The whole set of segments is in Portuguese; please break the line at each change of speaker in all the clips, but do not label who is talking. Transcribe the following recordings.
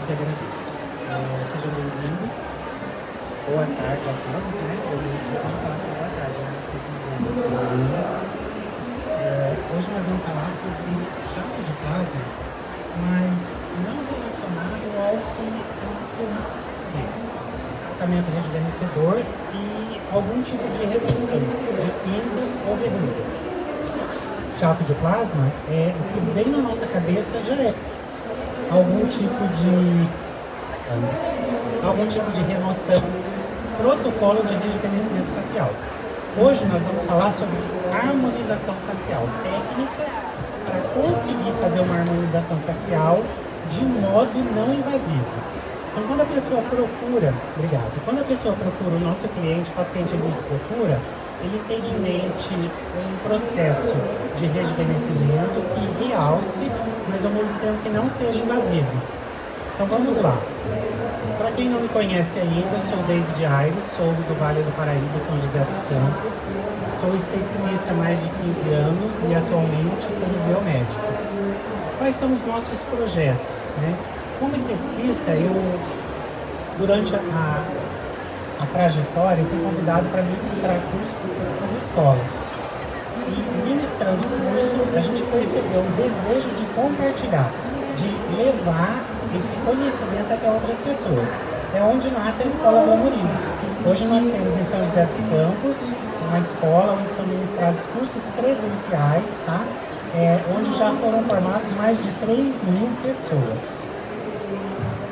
que agradeço. Sejam bem-vindos. Boa tarde a todos, né? Eu vou falar boa tarde, né? Não sei se me lembro. Hoje nós vamos falar sobre jato de plasma, mas não relacionado ao tratamento rejuvenescedor e algum tipo de redução de pintas ou verrugas. Jato de plasma o que vem na nossa cabeça já é algum tipo de remoção, protocolo de rejuvenescimento facial. Hoje nós vamos falar sobre harmonização facial, técnicas para conseguir fazer uma harmonização facial de modo não invasivo. Então, quando a pessoa procura, o nosso cliente, paciente nos procura, ele tem em mente um processo de rejuvenescimento que realce, mas ao mesmo tempo que não seja invasivo. Então vamos lá. Para quem não me conhece ainda, sou David Aires, sou do Vale do Paraíba, São José dos Campos. Sou esteticista há mais de 15 anos e atualmente como biomédico. Quais são os nossos projetos, né? Como esteticista, durante a trajetória, fui convidado para ministrar cursos nas escolas. E ministrando cursos, a gente percebeu um desejo de compartilhar, de levar esse conhecimento até outras pessoas. É onde nasce a Escola Glamorize. Hoje nós temos em São José dos Campos uma escola onde são ministrados cursos presenciais, tá? Onde já foram formados mais de 3.000 pessoas.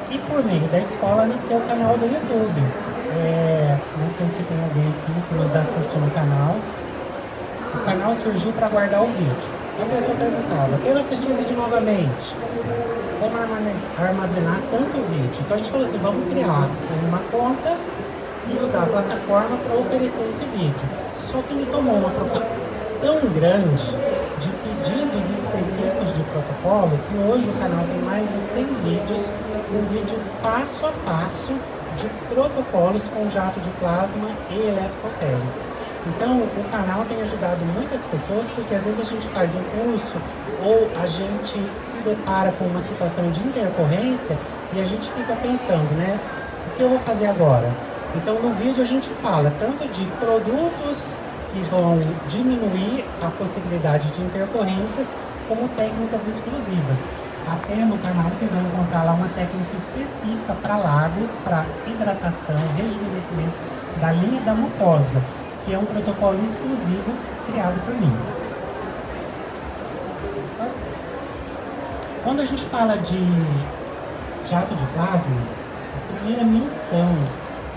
E por meio da escola nasceu o canal do YouTube. Não sei se tem alguém aqui que nos assiste no canal. O canal surgiu para guardar o vídeo. A pessoa perguntava, quero assistir o vídeo novamente. Como armazenar tanto vídeo? Então a gente falou assim, vamos criar uma conta e usar a plataforma para oferecer esse vídeo. Só que ele tomou uma proporção tão grande de pedidos específicos de protocolo que hoje o canal tem mais de 100 vídeos, um vídeo passo a passo de protocolos com jato de plasma e eletrocotério. Então, o canal tem ajudado muitas pessoas, porque às vezes a gente faz um curso ou a gente se depara com uma situação de intercorrência e a gente fica pensando, né? O que eu vou fazer agora? Então, no vídeo a gente fala tanto de produtos que vão diminuir a possibilidade de intercorrências, como técnicas exclusivas. Até no canal vocês vão encontrar lá uma técnica específica para lagos, para hidratação, rejuvenescimento da linha da mucosa, que é um protocolo exclusivo criado por mim. Quando a gente fala de jato de plasma, a primeira menção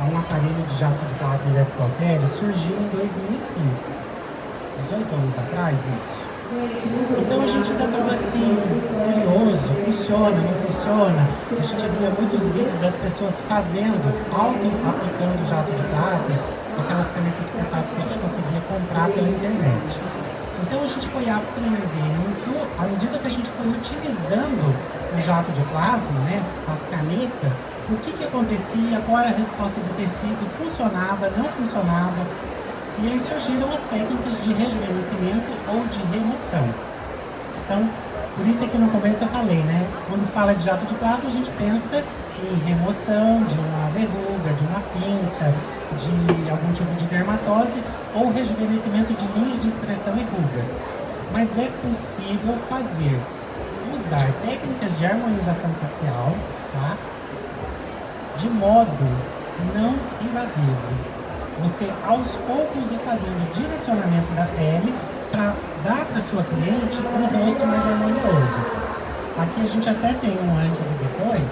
a um aparelho de jato de plasma eletrocotério surgiu em 2005, 18 anos atrás, isso. Então a gente ainda estava assim, curioso, funciona, não funciona. A gente via muitos vídeos das pessoas fazendo, auto-aplicando jato de plasma, aquelas canetas portáteis que a gente conseguia comprar pela internet. Então a gente foi aprendendo, à medida que a gente foi utilizando o jato de plasma, né, as canetas, o que acontecia, qual era a resposta do tecido, funcionava, não funcionava. E aí surgiram as técnicas de rejuvenescimento ou de remoção. Então, por isso é que no começo eu falei, né? Quando fala de jato de plasma, a gente pensa em remoção de uma verruga, de uma pinta, de algum tipo de dermatose ou rejuvenescimento de linhas de expressão e rugas. Mas é possível usar técnicas de harmonização facial, tá? De modo não invasivo. Você aos poucos ir fazendo o direcionamento da pele para dar para sua cliente um rosto mais harmonioso. Aqui a gente até tem um antes e depois.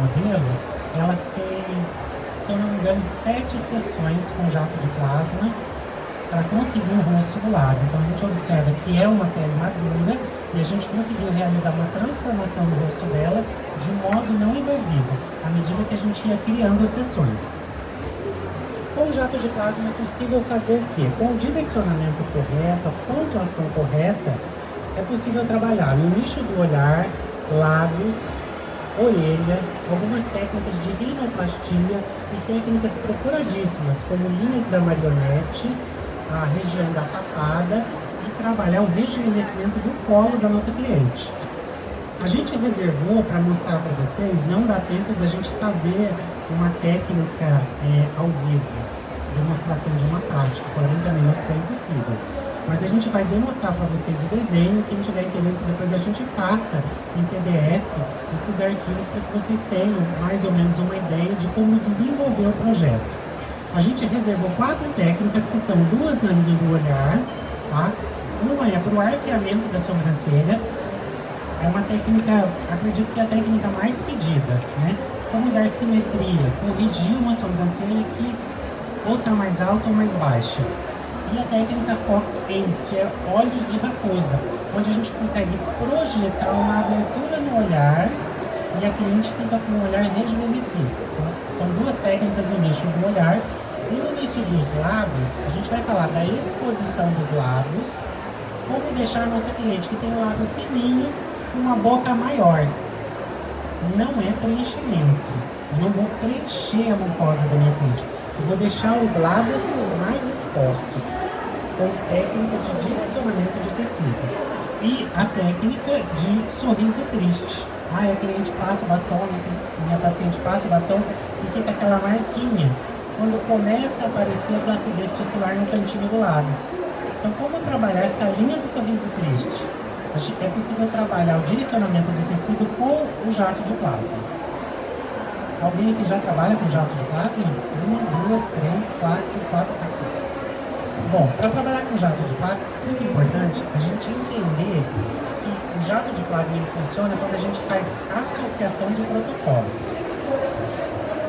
Modelo, ela fez, se eu não me engano, 7 sessões com jato de plasma para conseguir um rosto do lado. Então a gente observa que é uma pele madura e a gente conseguiu realizar uma transformação do rosto dela de modo não invasivo, à medida que a gente ia criando as sessões. Com o jato de plasma é possível fazer o quê? Com o direcionamento correto, a pontuação correta, é possível trabalhar no nicho do olhar, lábios, orelha, algumas técnicas de rinoplastia e técnicas procuradíssimas, como linhas da marionete, a região da papada e trabalhar o rejuvenescimento do colo da nossa cliente. A gente reservou para mostrar para vocês, não dá tempo da gente fazer uma técnica ao vivo, demonstração de uma prática, 40 minutos é impossível. Mas a gente vai demonstrar para vocês o desenho, quem tiver interesse depois a gente passa em PDF esses arquivos para que vocês tenham mais ou menos uma ideia de como desenvolver o projeto. A gente reservou 4 técnicas, que são 2 na linha do olhar, tá? Uma é para o arqueamento da sobrancelha, é uma técnica, acredito que é a técnica mais pedida, né? Como dar simetria, corrigir uma sobrancelha que ou está mais alta ou mais baixa. E a técnica Fox Ace, que é olhos de raposa, onde a gente consegue projetar uma abertura no olhar e a cliente fica com o olhar rejuvenescido. São 2 técnicas no nicho do olhar. E no nicho dos lábios, a gente vai falar da exposição dos lábios, como deixar a nossa cliente que tem o lábio fininho com uma boca maior. Não é preenchimento. Eu não vou preencher a mucosa da minha cliente. Eu vou deixar os lábios mais expostos, com técnica de direcionamento de tecido. E a técnica de sorriso triste. A cliente passa o batom, minha paciente passa o batom e fica aquela marquinha, quando começa a aparecer a flacidez tissular no cantinho do lábio. Então, como trabalhar essa linha do sorriso triste? É possível trabalhar o direcionamento do tecido com o jato de plasma. Alguém aqui já trabalha com jato de plasma? 1, 2, 3, 4 aqui. Bom, para trabalhar com jato de plasma, é muito importante a gente entender que o jato de plasma ele funciona quando a gente faz associação de protocolos.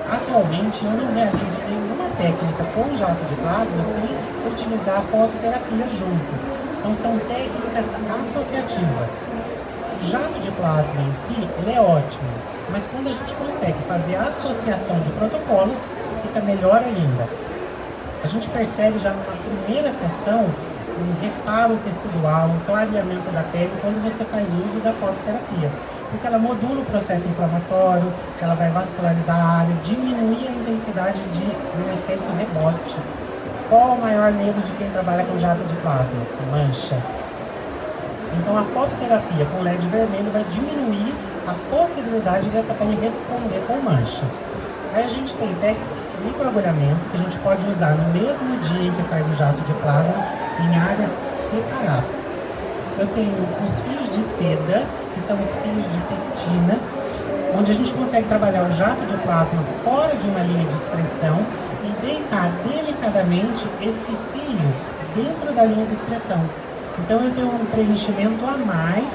Atualmente, eu não realizo nenhuma técnica com jato de plasma sem utilizar a fototerapia junto. Então, são técnicas associativas. O jato de plasma em si, ele é ótimo, mas quando a gente consegue fazer a associação de protocolos, fica melhor ainda. A gente percebe já numa primeira sessão um reparo tecidual, um clareamento da pele quando você faz uso da fototerapia. Porque ela modula o processo inflamatório, ela vai vascularizar a área, diminuir a intensidade de um efeito rebote. Qual o maior medo de quem trabalha com jato de plasma? Mancha. Então a fototerapia com LED vermelho vai diminuir a possibilidade dessa pele responder com mancha. Aí a gente tem técnica de microagulhamento, que a gente pode usar no mesmo dia em que faz o jato de plasma, em áreas separadas. Eu tenho os fios de seda, que são os fios de pectina, onde a gente consegue trabalhar o jato de plasma fora de uma linha de expressão e deitar delicadamente esse fio dentro da linha de expressão. Então eu tenho um preenchimento a mais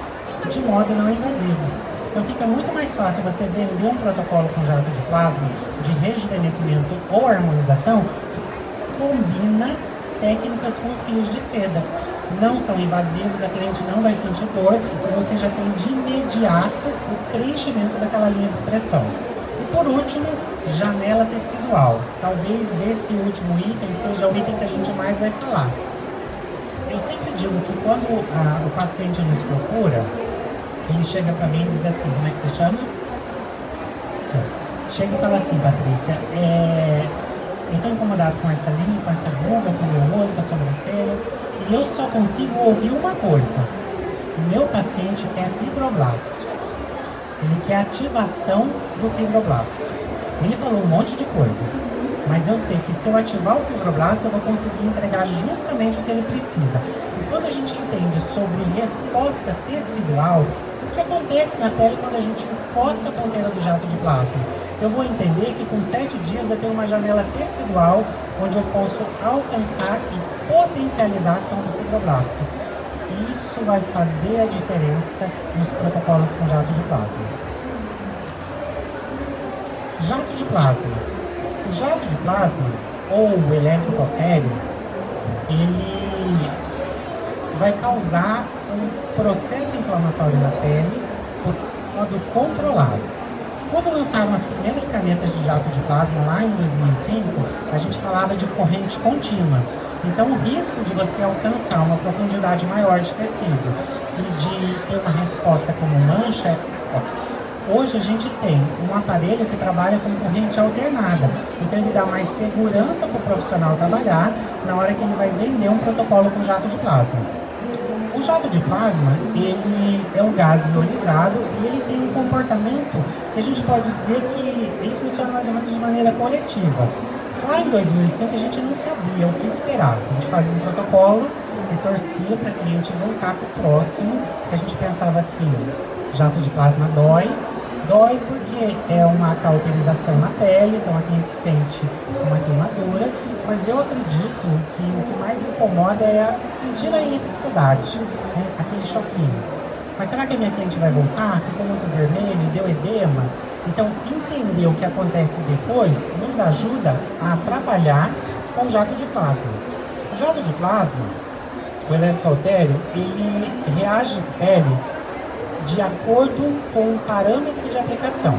de modo não invasivo. Então fica muito mais fácil você vender um protocolo com jato de plasma de rejuvenescimento ou harmonização, combina técnicas com fios de seda. Não são invasivos, a cliente não vai sentir dor e você já tem de imediato o preenchimento daquela linha de expressão. E por último, janela tecidual. Talvez esse último item seja o item que a gente mais vai falar. Eu sempre digo que quando o paciente nos procura, ele chega para mim e diz assim, como é que você chama? Sim. Chega e fala assim, Patrícia, eu estou incomodado com essa linha, com essa ruga, com o meu olho, com a sobrancelha, e eu só consigo ouvir uma coisa. O meu paciente quer fibroblasto. Ele quer ativação do fibroblasto. Ele falou um monte de coisa, mas eu sei que se eu ativar o fibroblasto, eu vou conseguir entregar justamente o que ele precisa. E quando a gente entende sobre resposta tecidual, o que acontece na pele quando a gente encosta a ponteira do jato de plasma? Eu vou entender que com 7 dias eu tenho uma janela tecidual onde eu posso alcançar e potencializar a ação do fibroblasto. Isso vai fazer a diferença nos protocolos com jato de plasma. Jato de plasma. O jato de plasma, ou o eletrocautério, ele vai causar um processo inflamatório na pele por modo controlado. Quando lançaram as primeiras canetas de jato de plasma lá em 2005, a gente falava de corrente contínua. Então o risco de você alcançar uma profundidade maior de tecido e de ter uma resposta como mancha é óbvio. Hoje a gente tem um aparelho que trabalha com corrente alternada, então ele dá mais segurança para o profissional trabalhar na hora que ele vai vender um protocolo com jato de plasma. O jato de plasma, ele é um gás ionizado e ele tem um comportamento que a gente pode dizer que ele funciona mais ou menos de maneira coletiva. Lá em 2005 a gente não sabia o que esperar. A gente fazia um protocolo e torcia para que a gente ver um capo próximo, que a gente pensava assim, jato de plasma dói porque é uma cauterização na pele, então aqui a gente sente uma queimadura, mas eu acredito que o que mais incomoda é sentir a eletricidade, né? Aquele choquinho. Mas será que a minha cliente vai voltar? Ficou muito vermelho, deu edema? Então, entender o que acontece depois nos ajuda a trabalhar com o jato de plasma. O jato de plasma, o eletrocautério, ele reage à pele de acordo com o parâmetro de aplicação.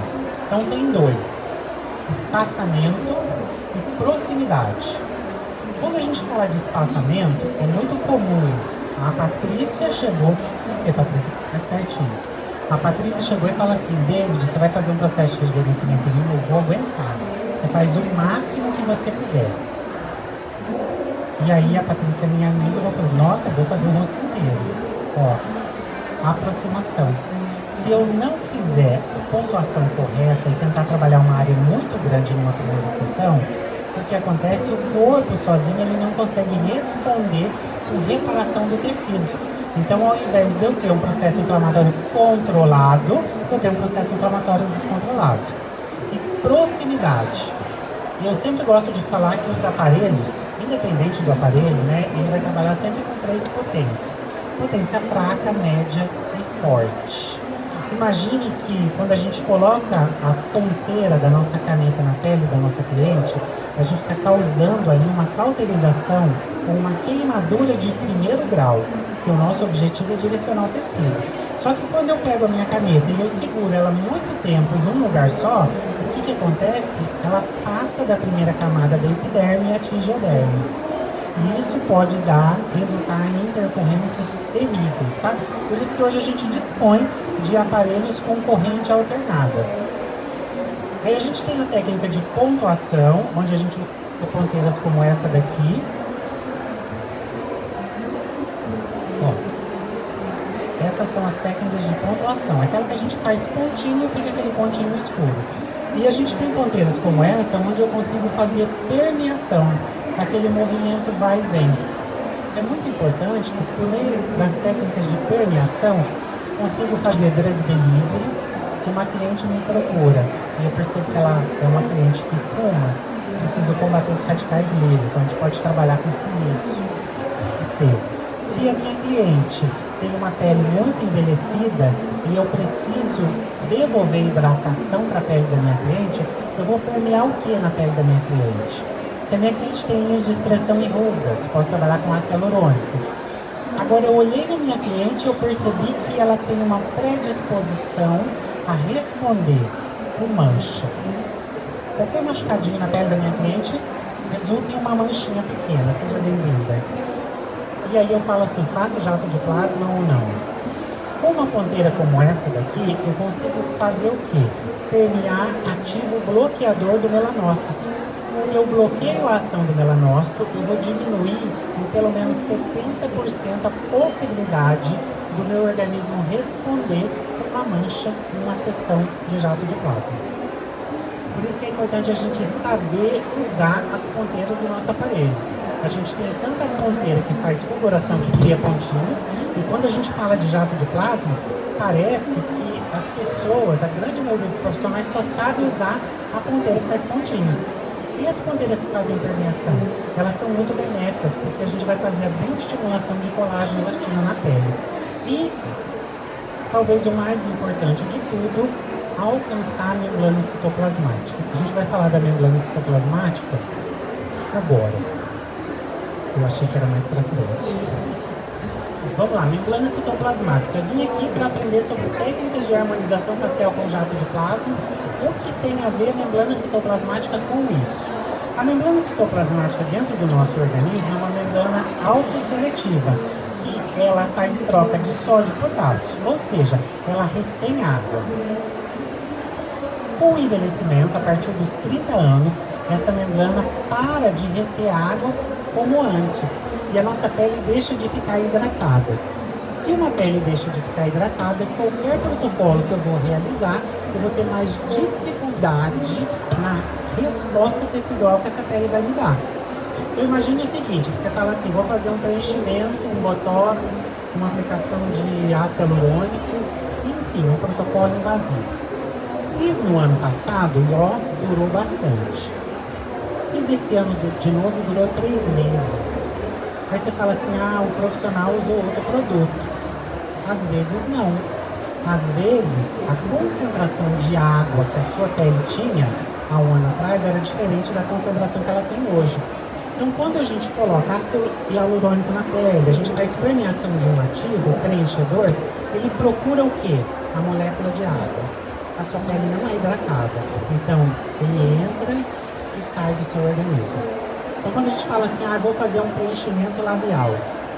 Então, tem dois: espaçamento e proximidade. Quando a gente fala de espaçamento, é muito comum. A Patrícia chegou, não sei, Patrícia, é certinho. A Patrícia chegou e falou assim: David, você vai fazer um processo de rejuvenescimento de novo, eu vou aguentar. Você faz o máximo que você puder. E aí a Patrícia, minha amiga, falou: nossa, eu vou fazer o rosto inteiro. Ó, aproximação. Se eu não fizer a pontuação correta e tentar trabalhar uma área muito grande numa primeira sessão, o que acontece? O corpo sozinho ele não consegue responder com reparação do tecido. Então, ao invés de eu ter um processo inflamatório controlado, eu tenho um processo inflamatório descontrolado. E proximidade. E eu sempre gosto de falar que os aparelhos, independente do aparelho, né, ele vai trabalhar sempre com 3 potências. Potência fraca, média e forte. Imagine que quando a gente coloca a ponteira da nossa caneta na pele da nossa cliente, a gente está causando ali uma cauterização ou uma queimadura de primeiro grau, que o nosso objetivo é direcionar o tecido. Só que quando eu pego a minha caneta e eu seguro ela muito tempo em um lugar só, o que acontece? Ela passa da primeira camada da epiderme e atinge a derme. E isso pode resultar em intercorrências terríveis, tá? Por isso que hoje a gente dispõe de aparelhos com corrente alternada. Aí a gente tem a técnica de pontuação, onde a gente usa ponteiras como essa daqui. Ó, essas são as técnicas de pontuação, aquela que a gente faz pontinho e fica aquele pontinho escuro. E a gente tem ponteiras como essa, onde eu consigo fazer permeação, aquele movimento vai e vem. É muito importante que por meio das técnicas de permeação, consigo fazer drug delivery. Se uma cliente me procura e eu percebo que ela é uma cliente que fuma, preciso combater os radicais livres, então a gente pode trabalhar com silício. Se a minha cliente tem uma pele muito envelhecida e eu preciso devolver hidratação para a pele da minha cliente, eu vou permear o que na pele da minha cliente? Se a minha cliente tem linhas de expressão e rugas, posso trabalhar com ácido hialurônico. Agora, eu olhei na minha cliente e eu percebi que ela tem uma predisposição a responder com mancha. Qualquer machucadinho na pele da minha cliente resulta em uma manchinha pequena, seja bem-vinda. E aí eu falo assim, faça jato de plasma ou não? Com uma ponteira como essa daqui, eu consigo fazer o quê? Permear ativo bloqueador do melanócito. Se eu bloqueio a ação do melanócito, eu vou diminuir em pelo menos 70% a possibilidade do meu organismo responder com uma mancha em uma sessão de jato de plasma. Por isso que é importante a gente saber usar as ponteiras do nosso aparelho. A gente tem tanta ponteira que faz fulguração, que cria pontinhos, e quando a gente fala de jato de plasma, parece que as pessoas, a grande maioria dos profissionais, só sabem usar a ponteira que faz pontinho. E as ponteiras que fazem permeação? Elas são muito benéficas, porque a gente vai fazer a bioestimulação de colágeno e elastina na pele. E, talvez o mais importante de tudo, alcançar a membrana citoplasmática. A gente vai falar da membrana citoplasmática agora. Eu achei que era mais pra frente. Vamos lá, membrana citoplasmática. Eu vim aqui para aprender sobre técnicas de harmonização facial com jato de plasma. O que tem a ver a membrana citoplasmática com isso? A membrana citoplasmática dentro do nosso organismo é uma membrana autoseletiva. E ela faz troca de sódio e potássio, ou seja, ela retém água. Com o envelhecimento, a partir dos 30 anos, essa membrana para de reter água como antes. E a nossa pele deixa de ficar hidratada. Se uma pele deixa de ficar hidratada, qualquer protocolo que eu vou realizar, eu vou ter mais dificuldade na resposta tecidual que essa pele vai me dar. Eu imagino o seguinte, você fala assim, vou fazer um preenchimento, um botox, uma aplicação de ácido hialurônico, enfim, um protocolo invasivo. Fiz no ano passado e ó, durou bastante. Fiz esse ano de novo, durou 3 meses. Aí você fala assim, o profissional usou outro produto. Às vezes não. Às vezes, a concentração de água que a sua pele tinha há um ano atrás era diferente da concentração que ela tem hoje. Então, quando a gente coloca ácido hialurônico na pele, a gente faz permeação de um ativo, o preenchedor, ele procura o quê? A molécula de água. A sua pele não é hidratada. Então, ele entra e sai do seu organismo. Então, quando a gente fala assim, vou fazer um preenchimento labial,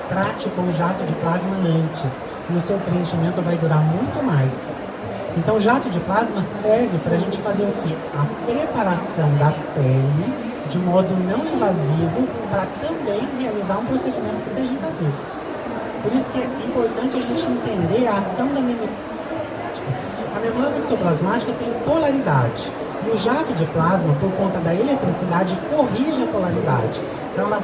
trate com jato de plasma antes, e o seu preenchimento vai durar muito mais. Então, o jato de plasma serve para a gente fazer o quê? A preparação da pele de modo não invasivo para também realizar um procedimento que seja invasivo. Por isso que é importante a gente entender a ação da membrana. A membrana histoplasmática tem polaridade. E o jato de plasma, por conta da eletricidade, corrige a polaridade. Então, ela